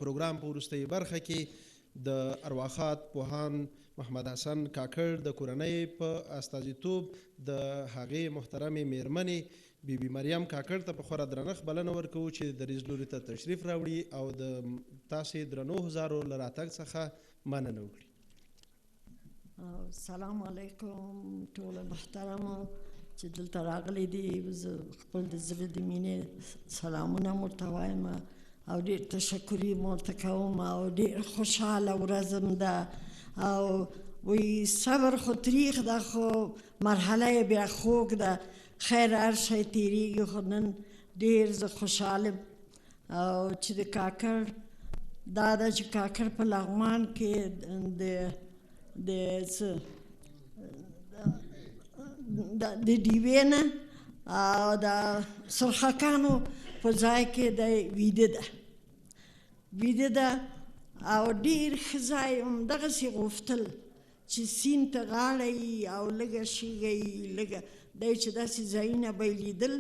پروګرام په وروستۍ برخه کې د ارواښاد پوهان محمد حسن کاکړ د کورنۍ په استازیتوب د هغې محترمې میرمنې بی بی مریم کاکړ ته په خورا درنښت بلنه ورکوو چې دریځ لوري ته تشریف راوړي او د تاسې درنو هزارو له راتګ څخه مننه وکړي. السلام علیکم ټولو محترمو چې دلته راغلي دي. زه خپل د زړه د مینې سلامونه ورته وایم او ډېر تشکر یې ورته کوم او ډېر خوشحاله ورځ ده او وایي صبر خو تریخ ده خو مرحله یې بیا خوږ ده. خیر هر شی تېرېږي خو نن ډېر زه خوشحاله او چې د کاکړ دا ده چې کاکړ په لغمان کې د ډیوې نه او د سرخکانو په ځای کې د ویده ده او ډېر ښه ځای همدغسې غوښتل چې سیند ته غاړه یي او لږه شیږه یي لږه دی چې داسې ځایونه به یې لیدل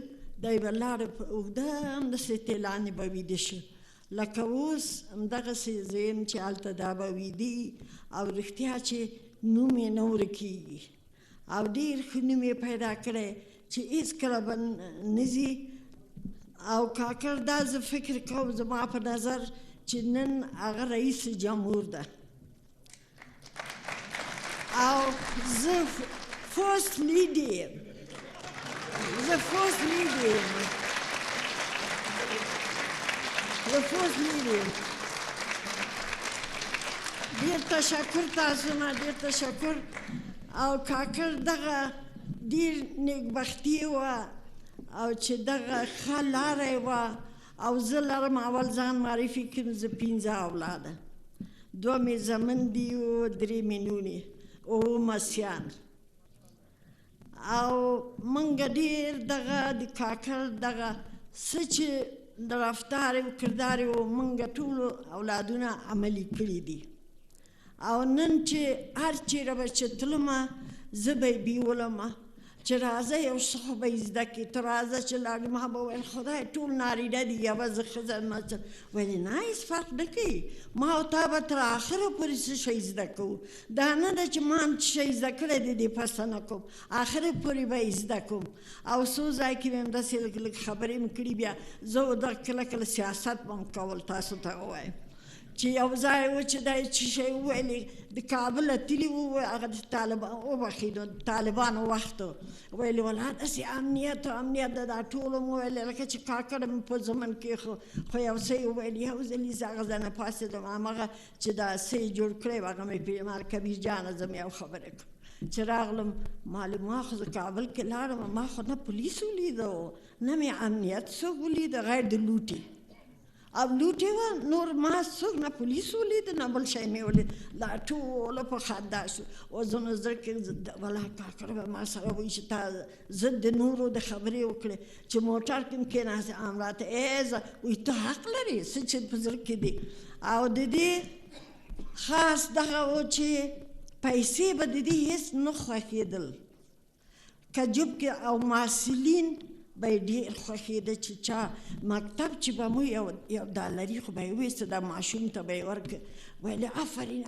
دی به لاړه په اوږده همداسې تیلانې به ویده شي لکه اوس همدغسې زه یم چې هلته دا به ویده او رښتیا چې نوم یې نه ورکېږي او ډېر ښه نوم یې پیدا کړی چې هېڅکله به نه ځي او کاکړ دا زه فکر کوم زما په نظر چې نن هغه رئیس جمهور ده او زه فرست لیډي یم ډېر تشکر تاسو نه ډېر تشکر او کاکړ دغه ډېر نیکبختي وه او چې دغه ښه لاره یې وه او زه لرم اول ځان معرفي کړم زه 15 اولاده 2 مې زمن دي او 3 مې لوڼې او مسیان او موږ ډېر دغه د کاکړ دغه څه چې د رفتار او کردار یې و موږ ټولو اولادونه عملي کړي دي او نن چې هر چېرې به چې تلمه زه به یې بیولمه چې راځه یو څه خو به یې زده کړي ته راځه چې لاړې ما به ویل خدای ټول نارینه دي یوه زه ښځه ویلې نه هېڅ فرق نه کوي ما او تا به تر آخره پورې څه شی زده کوو دا نه ده چې ما هم څه شی زده کړی دی دې پسه نه کوم آخره پورې به یې زده کوم او څو ځای کې مې همداسې لږ لږ خبرې مې کړي بیا زه دغه کله کله سیاست به م کول تاسو ته ووایم چې یو ځای و چې دا څه شی وویلې د کابله تلي وو هغه د طالبان وبخښئ طالبانو وخت ویلې ولا داسې امنیت ده دا ټول مو ویلې لکه چې کاکړ مې په زمن کې خو یو څه یې وویل یو ځلي زه هغه ځای نه پاڅېدم هماغه چې دا څه یې جوړ کړی و هغه مې پیمار کبیر جانه زه مې یو خبره کړم چې راغلم معلوم ما خو زه کابل کې لاړم ما خو نه پولیس ولیده نه مې امنیت څوک ولیده غیر د لوټي او لوټې وه نور ما څوک نه پولیس ولید نه بل شی مې ولید دا ټوله په خندا شو اوس زه نو زړه کې ولا کاکړ به ما سره وایي چې تا زه د نورو د خبرې وکړې چې موټر کې م کېناستې ام راته زه وایي ته حق لرې څه چې په زړه کې دي او د دې خاص دغه و چې پیسې به د دې هېڅ نه خوښېدل کجب کې او محصلین به یې ډېر خوښېده چې چا مکتب چې به مو یو ډالري خو به یې ویسته دا ماشوم ته به یې ورکړه ویلې آفرین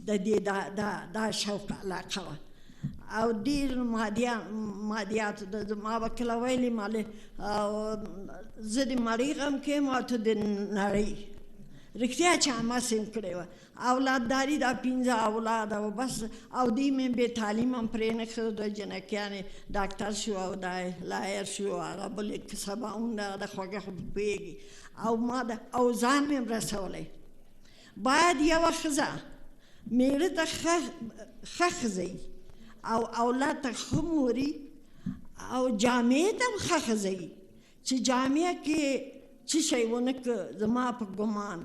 د دې دا شوق علاقه وه او ډېر مادیات ما به کله ویلې مالې زه د مړۍ غم کوم او ته د نړۍ رښتیا چې هماسې م کړې وه اولادداري دا 15 اولاد او بس او دوی مې بې تعلیم هم پرېنښود دوه جنکیانې ډاکټر شو او دا لایر شو هغه بل سباون د خوږه خو پوهېږي او ما او ځان مې رسولی باید یوه ښځه میړه ته ښه ښځه او اولاد ته ښه موري او جامې ته هم ښه ښځه چې جامې کې څه شی ونه که زما په ګمان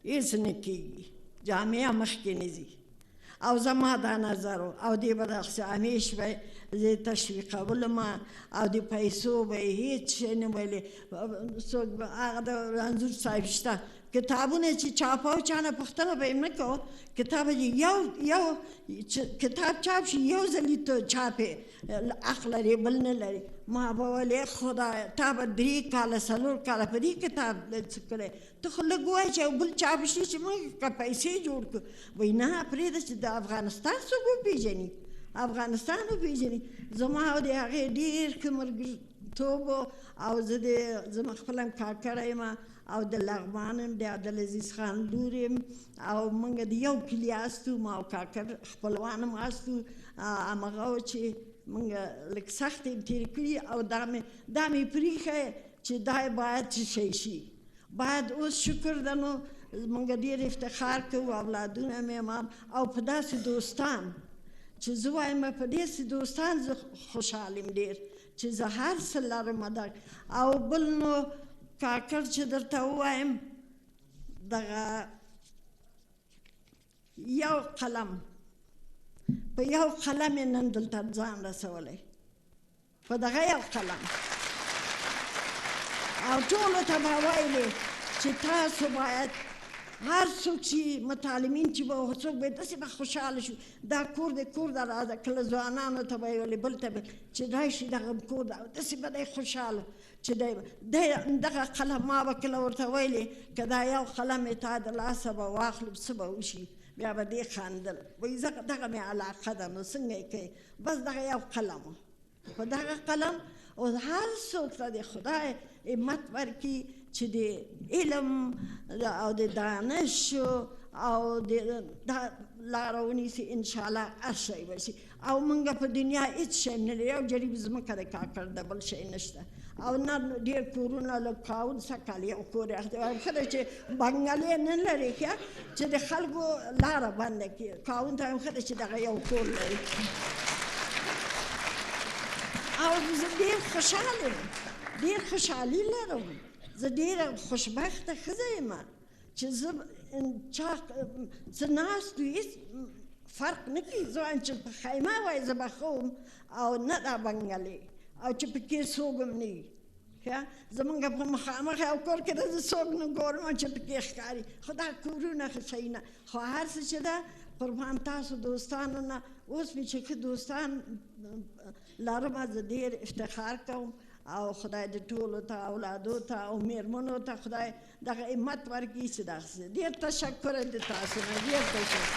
هېڅ نه کېږي جامې مخکې نه ځي او زما دا نظر او دې به دغسې همیش به زه تشویقولم او د پیسو به یې هېڅ شی نه ویلې څوک به هغه د انځور صاحب شته کتابونه چې چاپه چا نه پوښتنه به یې نه کوو کتاب یو کتاب چاپ شي یو ځلې ته چاپ یې حق لري بل نه لري ما به ویلې خدایه تا به 3 کاله 4 کاله په دې کتاب څه کړی ته خو لږ ووایه چې یو بل چاپ شي چې موږ که پیسې جوړ کړو وایي نه پرېږده چې د افغانستان څوک وپېژني افغانستان وپېژني زما او د هغې ډېر ښه ملګرتوب او زما خپل هم کاکړی یم او د لغمان یم د عبدالعزیز خان لور یم او موږ د یو کلي هستو ما او کاکړ خپلوان هم هستو همغه و چې موږ لږ سخت یې تېرې کړي او دا مې پرېښی چې دا باید شی شي باید اوس شکر ده نو موږ ډېر افتخار کوو اولادونه مې او په داسې دوستان چې زه وایم په داسې دوستان زه خوشحال یم ډېر چې زه هر څه لرم او بل نو کاکړ چې درته ووایم دغه یو قلم په یو قلم یې نن دلته ځان رسولی په دغه یو قلم او ټولو ته به ویلې چې تاسو باید هر څوک چې متعلمین چې به څوک به داسې به خوشحاله شو دا کور د راځه کله ځوانانو ته به یې ویلې بل ته به چې راشي دغه کور ده داسې به دی خوشحاله چې دغه قلم ما به کله ورته ویلې که دا یو قلم یې تا د لاسه به واخلو څه به وشي بیا به دې خندل وایي دغه مې علاقه ده نو څنګه یې کوې بس دغه یو قلم و په دغه قلم او هر څوک ته د خدای همت ورکړي چې د علم او د دانش او د لاره ونیسي انشاءالله هر شی به شي او موږ په دنیا هېڅ شی نه لري یو جریب ځمکه د کاکړ د بل شی نشته او نه ډېر کورونه لږ کاون سږ یو کور یې اخته ښه ده چې بنګلې نه لري که چې د خلکو لاره بنده کړي کاون ته هم ښه ده چې دغه یو کور لري او زه ډېر خوشحاله یم ډېر خوشحالي لرم زه ډېره خوشبخته ښځه یم چې زه څه ناست وي هېڅ فرق نه کوي زه وایم چې په خیمه وای زه به ښه وم او نه دا بنګلې او چې پکې څوک هم نه وي ښه زمونږ په مخامخ یو کور کې ده زه څوک نه ګورم چې پکې ښکاري خو دا کورونه ښه شی نه خو هر څه چې ده قربان تاسو دوستانو نه اوس مې چې ښه دوستان لرم زه ډېر افتخار کوم او خدای د ټولو ته اولادو ته او مېرمنو ته خدای دغه همت ورکړي چې داسې ډېر تشکر د تاسو نه ډېر تشکر